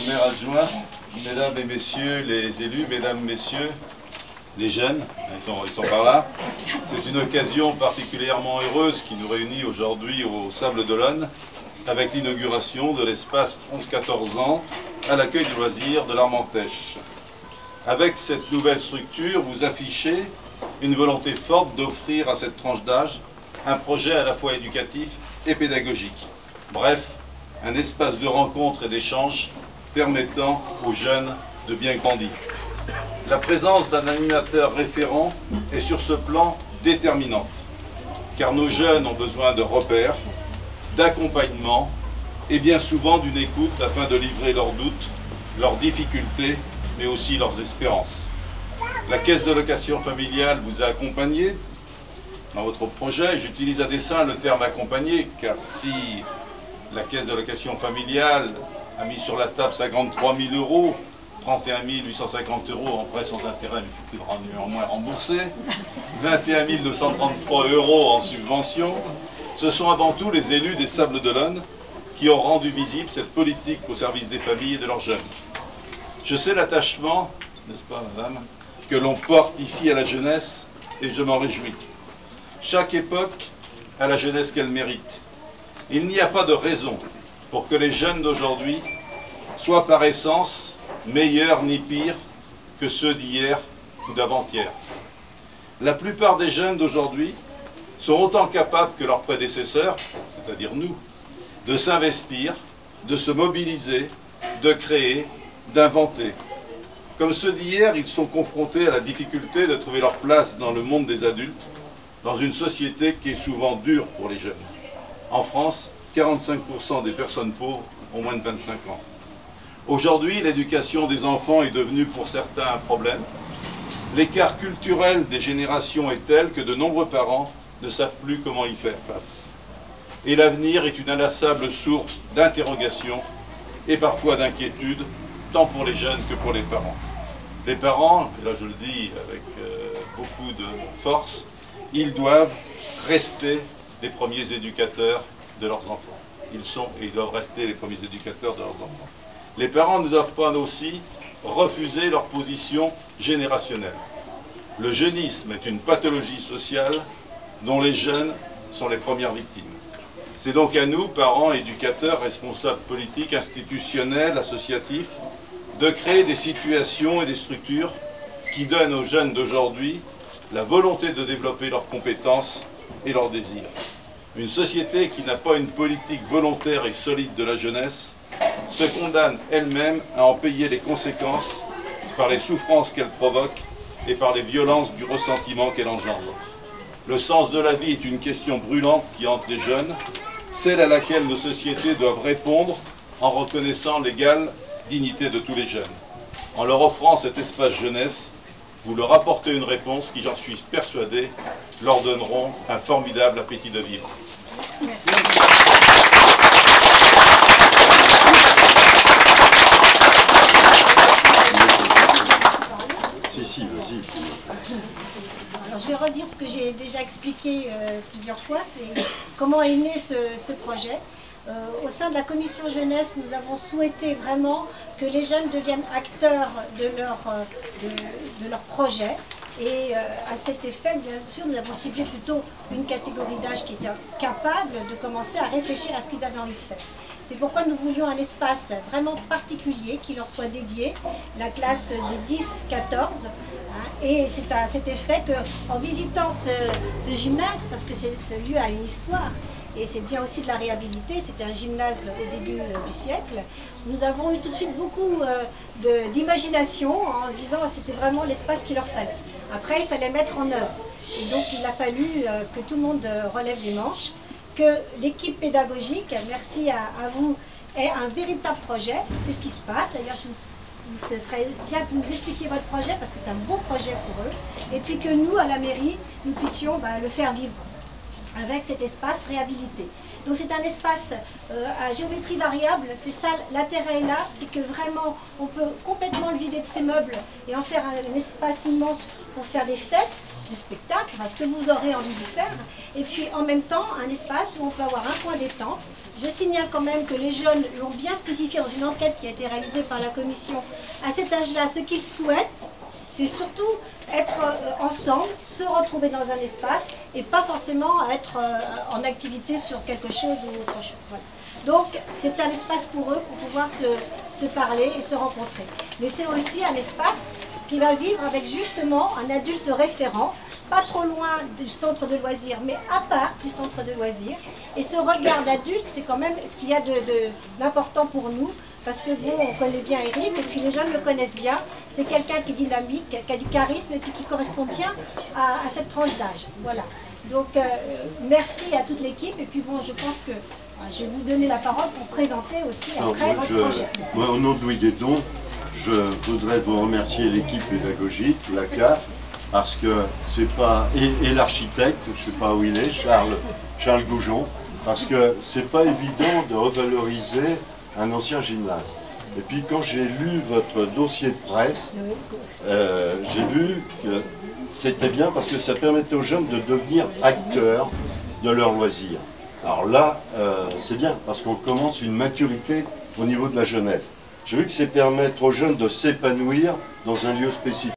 maire adjoint, mesdames et messieurs les élus, mesdames, messieurs les jeunes, ils sont par là. C'est une occasion particulièrement heureuse qui nous réunit aujourd'hui au Sables d'Olonne avec l'inauguration de l'espace 11-14 ans à l'accueil du loisir de l'Armentèche. Avec cette nouvelle structure, vous affichez une volonté forte d'offrir à cette tranche d'âge un projet à la fois éducatif et pédagogique. Bref, un espace de rencontre et d'échange permettant aux jeunes de bien grandir. La présence d'un animateur référent est sur ce plan déterminante, car nos jeunes ont besoin de repères, d'accompagnement et bien souvent d'une écoute afin de livrer leurs doutes, leurs difficultés, mais aussi leurs espérances. La caisse de location familiale vous a accompagné dans votre projet. J'utilise à dessein le terme accompagné, car si la caisse de location familiale a mis sur la table 53 000 euros, 31 850 euros en prêt sans intérêt, mais il faudra néanmoins rembourser, 21 233 euros en subvention, ce sont avant tout les élus des Sables d'Olonne qui ont rendu visible cette politique au service des familles et de leurs jeunes. Je sais l'attachement, n'est-ce pas madame, que l'on porte ici à la jeunesse et je m'en réjouis. Chaque époque a la jeunesse qu'elle mérite. Il n'y a pas de raison pour que les jeunes d'aujourd'hui soient par essence meilleurs ni pires que ceux d'hier ou d'avant-hier. La plupart des jeunes d'aujourd'hui sont autant capables que leurs prédécesseurs, c'est-à-dire nous, de s'investir, de se mobiliser, de créer, d'inventer. Comme ceux d'hier, ils sont confrontés à la difficulté de trouver leur place dans le monde des adultes, dans une société qui est souvent dure pour les jeunes. En France, 45% des personnes pauvres ont moins de 25 ans. Aujourd'hui, l'éducation des enfants est devenue pour certains un problème. L'écart culturel des générations est tel que de nombreux parents ne savent plus comment y faire face. Et l'avenir est une inlassable source d'interrogation et parfois d'inquiétude, tant pour les jeunes que pour les parents. Les parents, et là je le dis avec beaucoup de force, ils doivent rester les premiers éducateurs de leurs enfants. Ils sont et ils doivent rester les premiers éducateurs de leurs enfants. Les parents ne doivent pas aussi refuser leur position générationnelle. Le jeunisme est une pathologie sociale dont les jeunes sont les premières victimes. C'est donc à nous, parents, éducateurs, responsables politiques, institutionnels, associatifs, de créer des situations et des structures qui donnent aux jeunes d'aujourd'hui la volonté de développer leurs compétences et leurs désirs. Une société qui n'a pas une politique volontaire et solide de la jeunesse se condamne elle-même à en payer les conséquences par les souffrances qu'elle provoque et par les violences du ressentiment qu'elle engendre. Le sens de la vie est une question brûlante qui hante les jeunes, celle à laquelle nos sociétés doivent répondre en reconnaissant l'égale dignité de tous les jeunes. En leur offrant cet espace jeunesse, vous leur apportez une réponse qui, j'en suis persuadé, leur donneront un formidable appétit de vivre. Merci. Alors, je vais redire ce que j'ai déjà expliqué plusieurs fois, c'est comment est né ce projet. Au sein de la commission jeunesse, nous avons souhaité vraiment que les jeunes deviennent acteurs de leur projet. Et à cet effet, bien sûr, nous avons ciblé plutôt une catégorie d'âge qui était capable de commencer à réfléchir à ce qu'ils avaient envie de faire. C'est pourquoi nous voulions un espace vraiment particulier qui leur soit dédié, la classe de 10-14. Et c'est à cet effet qu'en visitant ce gymnase, parce que ce lieu a une histoire, et c'est bien aussi de la réhabiliter, c'était un gymnase au début du siècle, nous avons eu tout de suite beaucoup d'imagination en se disant que c'était vraiment l'espace qu'il leur fallait. Après, il fallait mettre en œuvre. Et donc, il a fallu que tout le monde relève les manches, que l'équipe pédagogique, merci à vous, ait un véritable projet. C'est ce qui se passe. D'ailleurs, ce serait bien que vous nous expliquiez votre projet, parce que c'est un beau projet pour eux. Et puis que nous, à la mairie, nous puissions le faire vivre avec cet espace réhabilité. Donc c'est un espace à géométrie variable, c'est ça, l'intérêt est là, c'est que vraiment on peut complètement le vider de ses meubles et en faire un espace immense pour faire des fêtes, des spectacles, ce que vous aurez envie de faire, et puis en même temps un espace où on peut avoir un point détente, Je signale quand même que les jeunes l'ont bien spécifié dans une enquête qui a été réalisée par la commission. À cet âge-là, ce qu'ils souhaitent, c'est surtout être ensemble, se retrouver dans un espace et pas forcément être en activité sur quelque chose ou autre chose. Voilà. Donc c'est un espace pour eux pour pouvoir se parler et se rencontrer. Mais c'est aussi un espace qui va vivre avec justement un adulte référent, pas trop loin du centre de loisirs, mais à part du centre de loisirs. Et ce regard d'adulte, c'est quand même ce qu'il y a d'important pour nous, parce que bon, on connaît bien Eric, et puis les jeunes le connaissent bien. C'est quelqu'un qui est dynamique, qui a du charisme, et puis qui correspond bien à cette tranche d'âge. Voilà. Donc, merci à toute l'équipe, et puis bon, je pense que je vais vous donner la parole pour présenter aussi après votre projet. Moi, au nom de Louis Guédon, je voudrais vous remercier l'équipe pédagogique, la CAF, parce que c'est pas... Et l'architecte, je ne sais pas où il est, Charles Goujon, parce que c'est pas évident de revaloriser un ancien gymnase. Et puis quand j'ai lu votre dossier de presse, j'ai vu que c'était bien parce que ça permettait aux jeunes de devenir acteurs de leurs loisirs. Alors là, c'est bien parce qu'on commence une maturité au niveau de la jeunesse. J'ai vu que c'est permettre aux jeunes de s'épanouir dans un lieu spécifique.